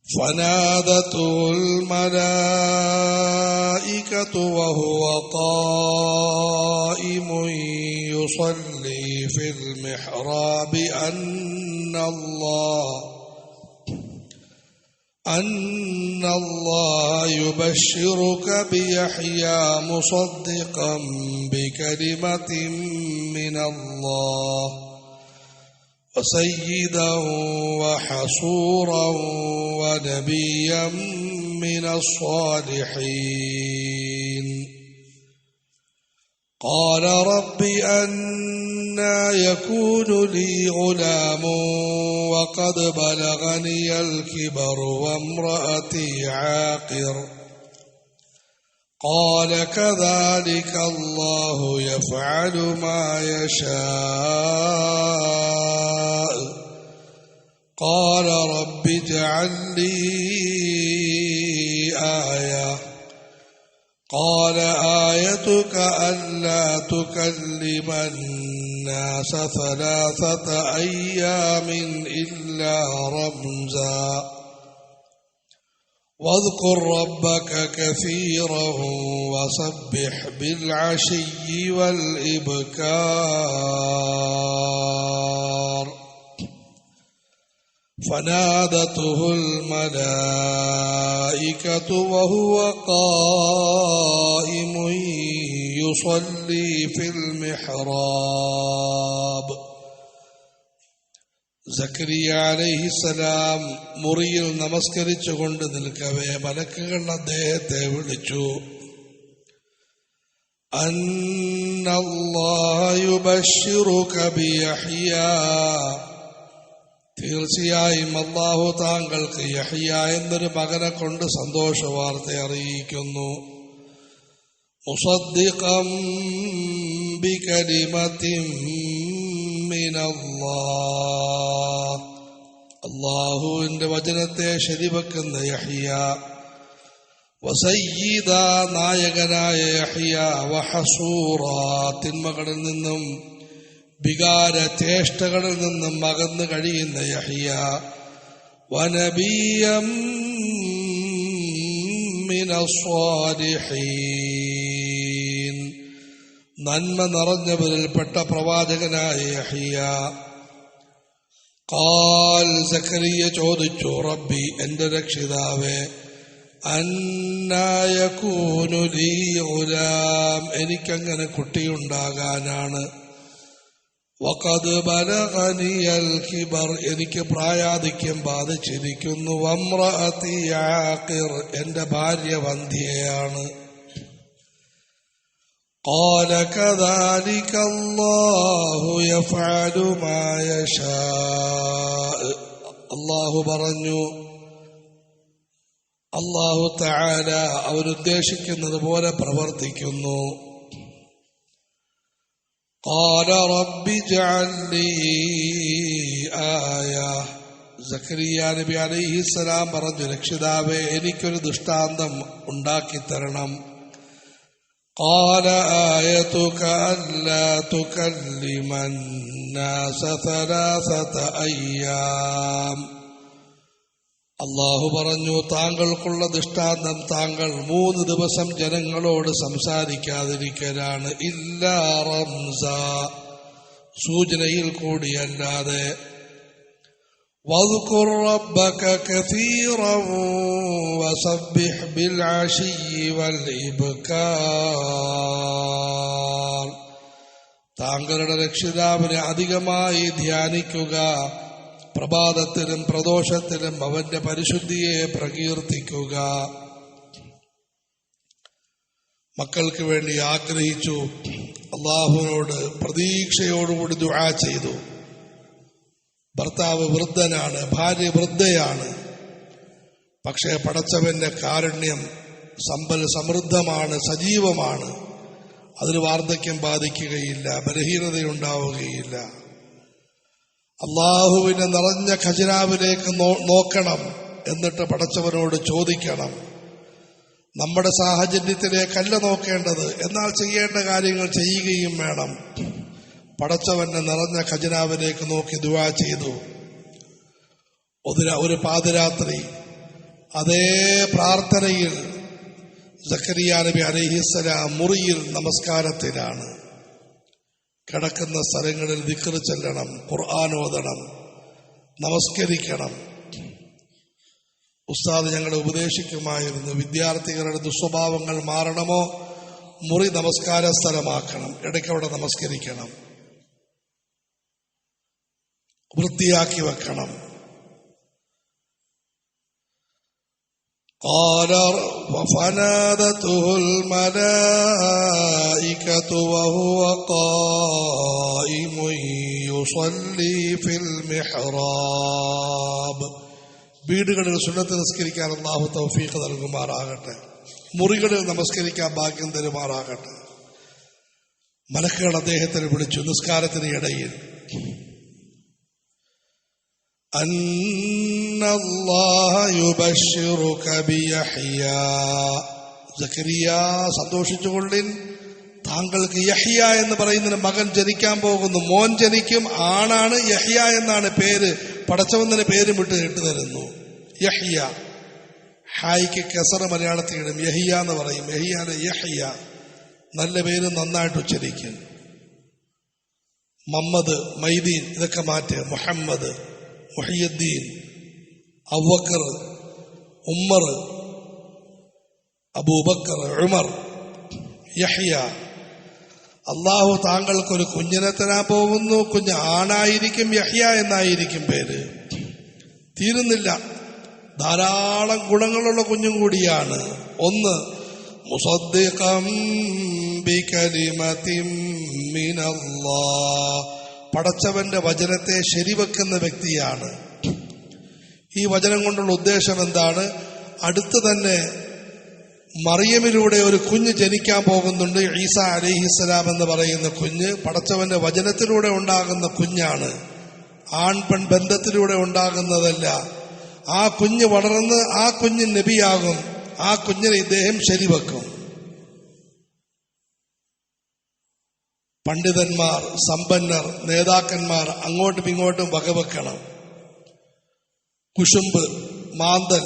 فنادته الملائكة وهو قائم يصلي في المحراب أن الله يبشرك بيحيى مصدقا بكلمة من الله وسيدا وحصورا ونبيا من الصالحين. قال رب أنى يكون لي غلام وقد بلغني الكبر وامرأتي عاقر. قال كذلك الله يفعل ما يشاء. قال رب اجعل لي آية. قال آيتك ألا تكلم الناس 3 أيام إلا رمزا واذكر ربك كثيرا وسبح بالعشي والإبكار. فنادته الملائكة وهو قائم يصلي في المحراب. സക്കരിയ അലൈഹിസ്സലാം മുറിയിൽ നമസ്കരിച്ചുകൊണ്ട് നിൽക്കവേ മലക്കുകൾ അദ്ദേഹത്തെ വിളിച്ചു. അന്നല്ലാഹ യുബശ്ശിറുക ബിയഹ്യാ, തീർച്ചയായും അല്ലാഹു താങ്കൾക്ക് യഹ്യ എന്നൊരു മകനെ കൊണ്ട് സന്തോഷ വാർത്ത അറിയിക്കുന്നു. മുസദ്ദിഖൻ ബികലിമത്തിൻ മിനല്ലാഹ്, അല്ലാഹുവിന്റെ വചനത്തെ ശരിവെക്കുന്ന യഹ്യ. വസയ്യിദ, നായകനായ യഹ്യ. വഹസൂറ, തിന്മകളിൽ നിന്നും വികാര ചേഷ്ടകളിൽ നിന്നും അകന്നു കഴിയുന്ന യഹ്യ. വനബിയ്യം മിനസ്സാലിഹീൻ, നന്മ നിറഞ്ഞവരിൽപ്പെട്ട പ്രവാചകനായ യഹ്യ. ഖാൽ, സക്കരിയ ചോദിച്ചു, റബ്ബി, എന്റെ രക്ഷിതാവേ, അന്നാ യകൂനു ലീ ഗുലാം, എനിക്കങ്ങനെ കുട്ടിയുണ്ടാകാനാണ്. വഖദ് ബലഗനിയൽ കിബർ, എനിക്ക് പ്രായാധിക്യം ബാധിച്ചിരിക്കുന്നു. വംറഅതി ആഖിർ, എന്റെ ഭാര്യ വന്ധ്യയാണ്. ഖാല കദാലിക അല്ലാഹു യഫഅലു മാ യശാ, അല്ലാഹു പറഞ്ഞു, അല്ലാഹു തആല അവരുദ്ദേശിക്കുന്നത് പോലെ പ്രവർത്തിക്കുന്നു. ഖാല റബ്ബി ഇജ്അൽ ലീ ആയ, സക്കരിയ നബി അലൈഹിസ്സലാം പറഞ്ഞു, രക്ഷിതാവേ, എനിക്കൊരു ദൃഷ്ടാന്തം ഉണ്ടാക്കിത്തരണം. ഖാല ആയതുക അല്ലാ തുകല്ലിമ الناس 3 അയ്യാം, അല്ലാഹു പറഞ്ഞു, താങ്കൾക്കുള്ള ദൃഷ്ടാന്തം താങ്കൾ 3 ദിവസം ജനങ്ങളോട് സംസാരിക്കാതിരിക്കലാണ്. ഇല്ലാ റംസ, സൂചനയിൽ കൂടിയല്ലാതെ. വദ്കുർ റബ്ബക കസീറൻ വസബ്ബിഹ് ബിൽഅശിയ്യി വൽഇബ്കാർ, താങ്കളുടെ രക്ഷിതാവിനെ അധികമായി ധ്യാനിക്കുക, പ്രഭാതത്തിലും പ്രദോഷത്തിലും അവന്റെ പരിശുദ്ധിയെ പ്രകീർത്തിക്കുക. മക്കൾക്ക് വേണ്ടി ആഗ്രഹിച്ചു, അള്ളാഹുവിനോട് പ്രതീക്ഷയോടുകൂടി ദുആ ചെയ്തു. ഭർത്താവ് വൃദ്ധനാണ്, ഭാര്യ വൃദ്ധയാണ്. പക്ഷേ പടച്ചവന്റെ കാരുണ്യം സമ്പൽ സമൃദ്ധമാണ്, സജീവമാണ്. അതിന് വാർദ്ധക്യം ബാധിക്കുകയില്ല, ബലഹീനതയുണ്ടാവുകയില്ല. അള്ളാഹുവിനെ നിറഞ്ഞ ഖജനാവിലേക്ക് നോക്കണം, എന്നിട്ട് പടച്ചവനോട് ചോദിക്കണം. നമ്മുടെ സാഹചര്യത്തിലേക്കല്ല നോക്കേണ്ടത്, എന്നാൽ ചെയ്യേണ്ട കാര്യങ്ങൾ ചെയ്യുകയും വേണം. പടച്ചവന്റെ നിറഞ്ഞ ഖജനാവിലേക്ക് നോക്കി ദുആ ചെയ്തു. ഒരു പാതിരാത്രി അതേ പ്രാർത്ഥനയിൽ സക്കരിയ നബി അലൈഹിസ്സലാം മുറിയിൽ നമസ്കാരത്തിലാണ്. കിടക്കുന്ന സ്ഥലങ്ങളിൽ ദിക്ർ ചൊല്ലണം, ഖുർആൻ ഓതണം, നമസ്കരിക്കണം. ഉസ്താദ് ഞങ്ങളെ ഉപദേശിക്കുമായിരുന്നു, വിദ്യാർത്ഥികളുടെ ദുസ്വഭാവങ്ങൾ മാറണമോ മുറി നമസ്കാര സ്ഥലമാക്കണം, ഇടയ്ക്ക് അവിടെ നമസ്കരിക്കണം, വൃത്തിയാക്കി വെക്കണം. قال فنادته الملائكة وهو قائم يصلي في المحراب. വീടുകളിൽ സുന്നത്ത് നിസ്കരിക്കാൻ അല്ലാഹു തൗഫീഖ് നൽകുമാറാകട്ടെ. മുറികളിൽ നമസ്കരിക്കാൻ ഭാഗ്യം തരുമാറാകട്ടെ. മലക്കുകൾ അദ്ദേഹത്തിന് വിളിച്ചു നിസ്കാരത്തിന് ഇടയിൽ. അന്നല്ലാഹ യുബശ്ശിറുക ബിയഹ്യ. സക്കരിയ സന്തോഷിച്ചുകൊള്ളിൻ, താങ്കൾക്ക് യഹ്യ എന്ന് പറയുന്ന മകൻ ജനിക്കാൻ പോകുന്നു. മോൻ ജനിക്കും, ആണാണ്. യഹ്യ എന്നാണ് പേര്. പടച്ചവന് പേരും ഇട്ട് തരുന്നു. യഹ്യ. ഹായിക്ക് കസറ മലയാളത്തിൽ ഇടും, യഹിയ എന്ന് പറയും. യഹിയാന് യഹ്യ. നല്ല പേര്, നന്നായിട്ട് ഉച്ചരിക്കും. മുഹമ്മദ്, മൈദീൻ ഇതൊക്കെ മാറ്റുക. മുഹമ്മദ്, മുഹിയുദ്ദീൻ, അബൂബക്കർ, ഉമ്മർ, അബൂബക്കർ, ഉമർ, യഹ്യ. അള്ളാഹു താങ്കൾക്കൊരു കുഞ്ഞിനെ തരാൻ പോകുന്നു. കുഞ്ഞ് ആണായിരിക്കും, യഹ്യ എന്നായിരിക്കും പേര്. തീരുന്നില്ല, ധാരാളം ഗുണങ്ങളുള്ള കുഞ്ഞും കൂടിയാണ്. ഒന്ന്, മുസദ്ദിഖം ബികലിമതിൻ മിനല്ലാഹ്, പടച്ചവന്റെ വചനത്തെ ശരിവെക്കുന്ന വ്യക്തിയാണ്. ഈ വചനം കൊണ്ടുള്ള ഉദ്ദേശം എന്താണ്? അടുത്ത് തന്നെ മറിയമിലൂടെ ഒരു കുഞ്ഞ് ജനിക്കാൻ പോകുന്നുണ്ട്. ഈസ അലൈഹിസ്സലാം എന്ന് പറയുന്ന കുഞ്ഞ് പടച്ചവന്റെ വചനത്തിലൂടെ ഉണ്ടാകുന്ന കുഞ്ഞാണ്, ആൺ പെൺ ബന്ധത്തിലൂടെ ഉണ്ടാകുന്നതല്ല. ആ കുഞ്ഞ് വളർന്ന് ആ കുഞ്ഞ് നബിയാകും. ആ കുഞ്ഞിനെ ഇദ്ദേഹം ശരിവെക്കും. പണ്ഡിതന്മാർ, സമ്പന്നർ, നേതാക്കന്മാർ അങ്ങോട്ടും ഇങ്ങോട്ടും വകവെക്കണം. കുശുമ്പ്, മാന്തൽ,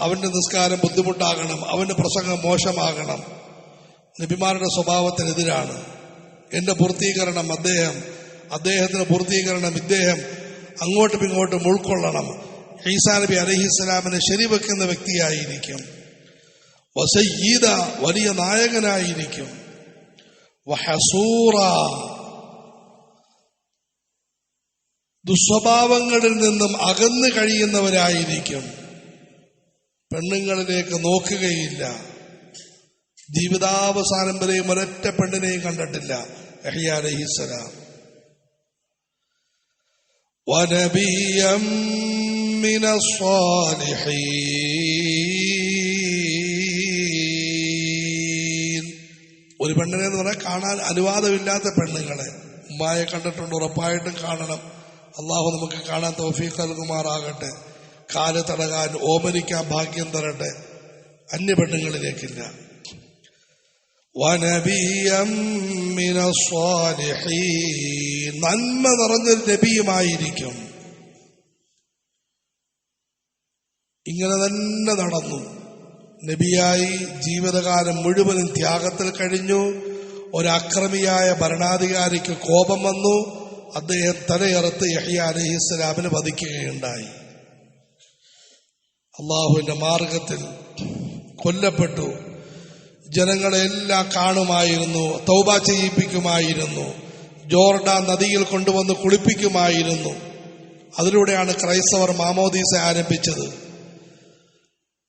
അവന്റെ നിസ്കാരം ബുദ്ധിമുട്ടാകണം, അവന്റെ പ്രസംഗം മോശമാകണം, നബിമാരുടെ സ്വഭാവത്തിനെതിരാണ്. എന്റെ പൂർത്തീകരണം അദ്ദേഹത്തിന് പൂർത്തീകരണം ഇദ്ദേഹം അങ്ങോട്ടും ഇങ്ങോട്ടും ഉൾക്കൊള്ളണം. ഈസാ നബി അലൈഹിസ്സലാമിനെ ശരിവെക്കുന്ന വ്യക്തിയായിരിക്കും. വസയ്യിദ, വലിയ നായകനായിരിക്കും. വഹസൂറ, ദുസ്വഭാവങ്ങളിൽ നിന്നും അകന്നു കഴിയുന്നവരായിരിക്കും. പെണ്ണുങ്ങളിലേക്ക് നോക്കുകയില്ല. ജീവിതാവസാനം വരെയും ഒരൊറ്റ പെണ്ണിനെയും കണ്ടിട്ടില്ല യഹ്യ അലൈഹിസ്സലാം. വനബിയ്യം മിനസ്സാലിഹീൻ. ഒരു പെണ്ണിനെ എന്ന് പറഞ്ഞാൽ കാണാൻ അനുവാദമില്ലാത്ത പെണ്ണുങ്ങളെ ഉമ്മായെ കണ്ടിട്ടുണ്ട്, ഉറപ്പായിട്ടും കാണണം. അള്ളാഹു നമുക്ക് കാണാൻ തൗഫീഖ് നൽകുമാറാകട്ടെ. കാല് തടകാൻ, ഓമനിക്കാൻ ഭാഗ്യം തരട്ടെ. അന്യ പെണ്ണുങ്ങളിലേക്കില്ല. വനബിയ്യം മിനസ്സാലിഹീൻ, നന്മ നിറഞ്ഞൊരു നബിയുമായിരിക്കും. ഇങ്ങനെ തന്നെ നടന്നു. നബിയായി ജീവിതകാലം മുഴുവനും ത്യാഗത്തിൽ കഴിഞ്ഞു. ഒരക്രമിയായ ഭരണാധികാരിക്ക് കോപം വന്നു. അദ്ദേഹം തലയറുത്ത് യഹ്യ അലൈഹിസ്സലാമിനെ വധിക്കുകയുണ്ടായി. അള്ളാഹുവിന്റെ മാർഗത്തിൽ കൊല്ലപ്പെട്ടു. ജനങ്ങളെല്ലാം കാണുമായിരുന്നു, തൗബ ചെയ്യിപ്പിക്കുമായിരുന്നു, ജോർഡാൻ നദിയിൽ കൊണ്ടുവന്ന് കുളിപ്പിക്കുമായിരുന്നു. അതിലൂടെയാണ് ക്രൈസ്തവർ മാമോദീസ ആരംഭിച്ചത്.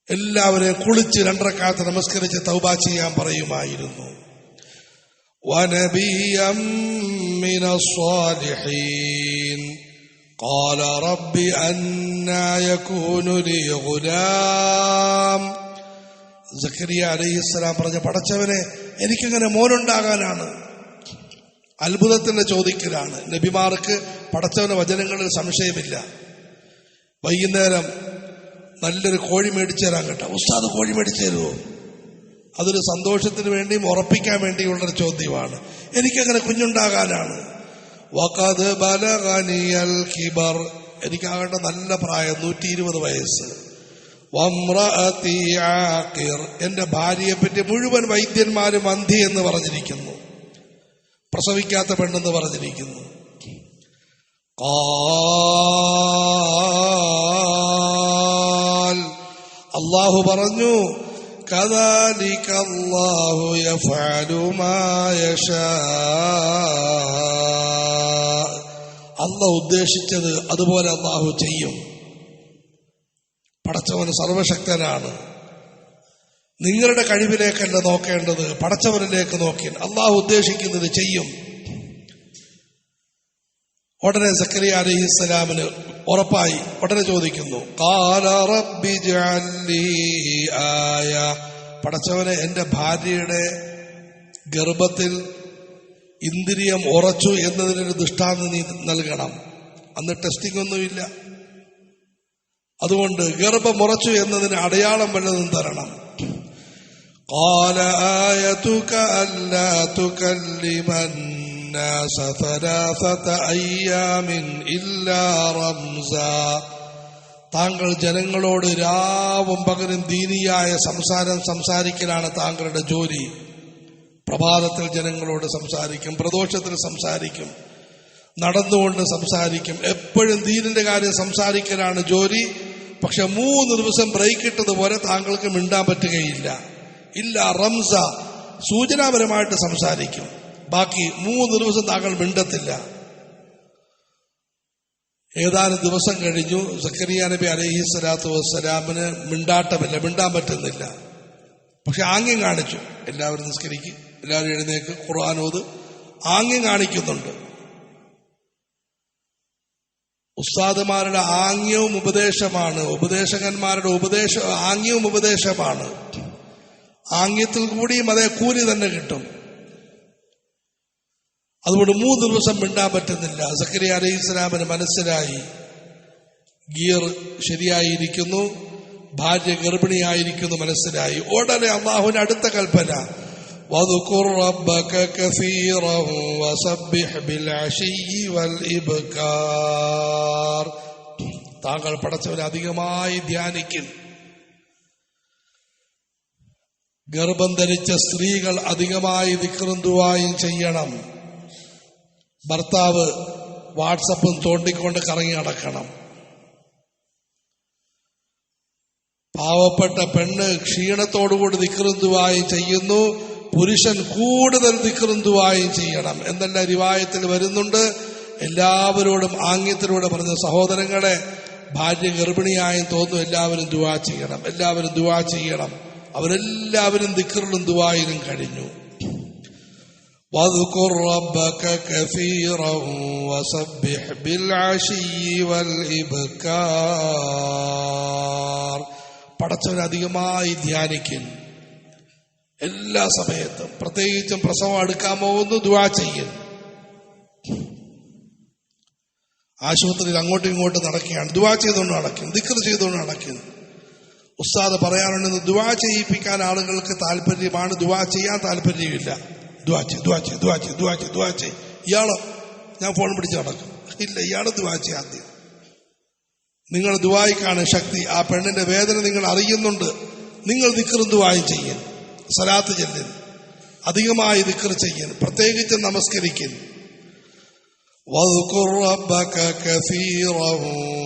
എല്ലാവരെയും കുളിച്ച് 2 റക്അത്ത് നമസ്കരിച്ച് തൗബ ചെയ്യാൻ പറയുമായിരുന്നു. വനബിയ്യം മിനസ്സാലിഹീൻ ഖാല റബ്ബി അന്നാ യകൂനു ലീ ഗുലാം. സക്കരിയ അലൈഹിസ്സലാം പറഞ്ഞ, പടച്ചവനെ എനിക്കെങ്ങനെ മോനുണ്ടാകാനാണ്? അത്ഭുതത്തിന്റെ ചോദിക്കലാണ്. നബിമാർക്ക് പടച്ചവന്റെ വചനങ്ങളിൽ സംശയമില്ല. വൈകുന്നേരം നല്ലൊരു കോഴി മേടിച്ചു തരാൻ കേട്ടോ, ഉസ്താദ് കോഴി മേടിച്ചു തരുമോ? അതൊരു സന്തോഷത്തിന് വേണ്ടിയും ഉറപ്പിക്കാൻ വേണ്ടിയുള്ളൊരു ചോദ്യമാണ്. എനിക്കങ്ങനെ കുഞ്ഞുണ്ടാകാനാണ്. വഖദ് ബലഗനിയൽ കിബർ, എനിക്കാകട്ടെ നല്ല പ്രായം, 120 വയസ്സ്. വംറഅതി ആഖിർ, എന്റെ ഭാര്യയെ പറ്റി മുഴുവൻ വൈദ്യന്മാരും അന്ധി എന്ന് പറഞ്ഞിരിക്കുന്നു, പ്രസവിക്കാത്ത പെണ്ണെന്ന് പറഞ്ഞിരിക്കുന്നു. ഖാൽ, അല്ലാഹു പറഞ്ഞു, കദാലിക അല്ലാഹു യഫഅലു മാ യശാ, അല്ലാഹു ഉദ്ദേശിച്ചത് അതുപോലെ അല്ലാഹു ചെയ്യും. പടച്ചവൻ സർവശക്തനാണ്. നിങ്ങളുടെ കഴിവിലേക്കല്ല നോക്കേണ്ടത്, പടച്ചവനിലേക്ക് നോക്കി അല്ലാഹു ഉദ്ദേശിക്കുന്നത് ചെയ്യും. ഉടനെ സക്കരിയ അലൈഹിസ്സലാമിന് ഉറപ്പായി. ഉടനെ ചോദിക്കുന്നു, ഖാല റബ്ബി ജഅൽ ലീ ആയ, പടച്ചവനെ എന്റെ ഭാര്യയുടെ ഗർഭത്തിൽ ഇന്ദ്രിയം ഉറച്ചു എന്നതിനൊരു ദൃഷ്ടാന്തം നീ നൽകണം. അന്ന് ടെസ്റ്റിംഗ് ഒന്നുമില്ല, അതുകൊണ്ട് ഗർഭം ഉറച്ചു എന്നതിന് അടയാളം വല്ലതും തരണം. ഖാല ആയതുക അല്ലാ തുകല്ലിമൻ നാസ സലാസത അയ്യാമിൻ ഇല്ലാ റംസാ, താങ്കൾ ജനങ്ങളോട് രാവും പകലും ദീനിയായ സംസാരം സംസാരിക്കലാണ് താങ്കളുടെ ജോലി. പ്രഭാതത്തിൽ ജനങ്ങളോട് സംസാരിക്കും, പ്രദോഷത്തിൽ സംസാരിക്കും, നടന്നുകൊണ്ട് സംസാരിക്കും, എപ്പോഴും ദീനിന്റെ കാര്യം സംസാരിക്കലാണ് ജോലി. പക്ഷെ 3 ദിവസം ബ്രേക്ക് ഇട്ടതുപോലെ താങ്കൾക്ക് മിണ്ടാൻ പറ്റുകയില്ല. ഇല്ല റംസ, സൂചനാപരമായിട്ട് സംസാരിക്കും, ബാക്കി 3 ദിവസം താങ്കൾ മിണ്ടത്തില്ല. ഏതാനും ദിവസം കഴിഞ്ഞു. സക്കരിയ നബി അലൈഹിസ്സലാത്തു വസ്സലാമിന് മിണ്ടാട്ടമില്ല, മിണ്ടാൻ പറ്റുന്നില്ല. പക്ഷെ ആംഗ്യം കാണിച്ചു. എല്ലാവരും നിസ്കരിക്കും, എല്ലാവരും എഴുന്നേക്ക്, ഖുർആൻ ഓത്, ആംഗ്യം കാണിക്കുന്നുണ്ട്. ഉസ്താദുമാരുടെ ആംഗ്യവും ഉപദേശമാണ്, ഉപദേശകന്മാരുടെ ആംഗ്യവും ഉപദേശമാണ്. ആംഗ്യത്തിൽ കൂടിയും അതേ കൂലി തന്നെ കിട്ടും. അതുകൊണ്ട് 3 ദിവസം മിണ്ടാൻ പറ്റുന്നില്ല. സക്കരിയ അലൈഹിസ്സലാമിന് മനസ്സിലായി ഗിയർ ശരിയായിരിക്കുന്നു, ഭാര്യ ഗർഭിണിയായിരിക്കുന്നു മനസ്സിലായി. ഉടനെ അല്ലാഹുവിന്റെ അടുത്ത കൽപ്പന, വദ്കുർ റബ്ബക കസീറൻ വസബ്ബിഹ് ബിൽ അശിയ്യി വൽ ഇബ്കാർ, താങ്കൾ പടച്ചവനെ അധികമായി ധ്യാനിക്കും. ഗർഭം ധരിച്ച സ്ത്രീകൾ അധികമായി ദിക്റും ദുആയും ചെയ്യണം. ഭർത്താവ് വാട്സപ്പും തോണ്ടിക്കൊണ്ട് കറങ്ങി നടക്കണം. പാവപ്പെട്ട പെണ്ണ് ക്ഷീണത്തോടുകൂടി ദിക്റും ദുആയും ചെയ്യുന്നു, പുരുഷൻ കൂടുതൽ ദിക്റും ദുആയും ചെയ്യണം എന്നെല്ലാം റിവായത്തിൽ വരുന്നുണ്ട്. എല്ലാവരോടും ആംഗ്യത്തിലൂടെ പറഞ്ഞ, സഹോദരങ്ങളെ, ഭാര്യ ഗർഭിണിയായും തോന്നുന്നു, എല്ലാവരും ദുആ ചെയ്യണം, എല്ലാവരും ദുആ ചെയ്യണം. അവരെല്ലാവരും ദിക്റിലും ദുആയിലും കഴിഞ്ഞു. വദ്കുർ റബ്ബക കസീറൻ വസബ്ബിഹ് ബിൽ അശിയ്യി വൽ ഇബ്കാർ, പടച്ചവനെ അധികമായി ധ്യാനിക്കും. എല്ലാ സമയത്തും, പ്രത്യേകിച്ചും പ്രസവം അടുക്കാൻ പോകുന്നു, ദുആ ചെയ്യും. ആശുപത്രിയിൽ അങ്ങോട്ടും ഇങ്ങോട്ടും നടക്കുകയാണ്, ദുആ ചെയ്തുകൊണ്ട് നടക്കും, ദിക്ർ ചെയ്തുകൊണ്ട് നടക്കും. ഉസ്താദ് പറയാറുണ്ടെന്ന്, ദുആ ചെയ്യിപ്പിക്കാൻ ആളുകൾക്ക് താല്പര്യമാണ്, ദുആ ചെയ്യാൻ താല്പര്യമില്ല. ദുആ ചെയ്, ദുആ ചെയ്, ദുആ ചെയ്, ദുആ ചെയ്, ദുആ ചെയ്. ഇയാളോ, ഞാൻ ഫോൺ പിടിച്ച് നടക്കും. ഇല്ല, ഇയാള് ദുആ ചെയ്യാൻ ആദ്യം. നിങ്ങൾ ദുആയിക്കാണ് ശക്തി. ആ പെണ്ണിന്റെ വേദന നിങ്ങൾ അറിയുന്നുണ്ട്, നിങ്ങൾ ദിക്റും ദുആയും ചെയ്യൻ, സലാത്ത് ചെല്ലൻ, അധികമായി ദിക്ർ ചെയ്യൻ, പ്രത്യേകിച്ച് നമസ്കരിക്കൻ. വദ്കുർ റബ്ബക കസീറൻ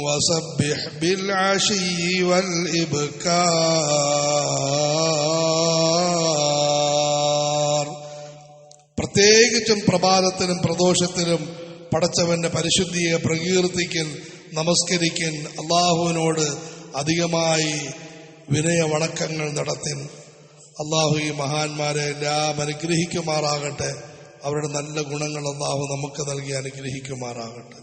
വസബ്ബിഹ് ബിൽ അശിയ്യി വൽ ഇബ്കാർ, പ്രത്യേകിച്ചും പ്രഭാതത്തിലും പ്രദോഷത്തിലും പടച്ചവന്റെ പരിശുദ്ധിയെ പ്രകീർത്തിക്കൻ, നമസ്കരിക്കൻ, അള്ളാഹുവിനോട് അധികമായി വിനയ വണക്കങ്ങൾ നടത്തിൻ. അള്ളാഹു ഈ മഹാന്മാരെ എല്ലാം അനുഗ്രഹിക്കുമാറാകട്ടെ. അവരുടെ നല്ല ഗുണങ്ങൾ അള്ളാഹു നമുക്ക് നൽകി അനുഗ്രഹിക്കുമാറാകട്ടെ.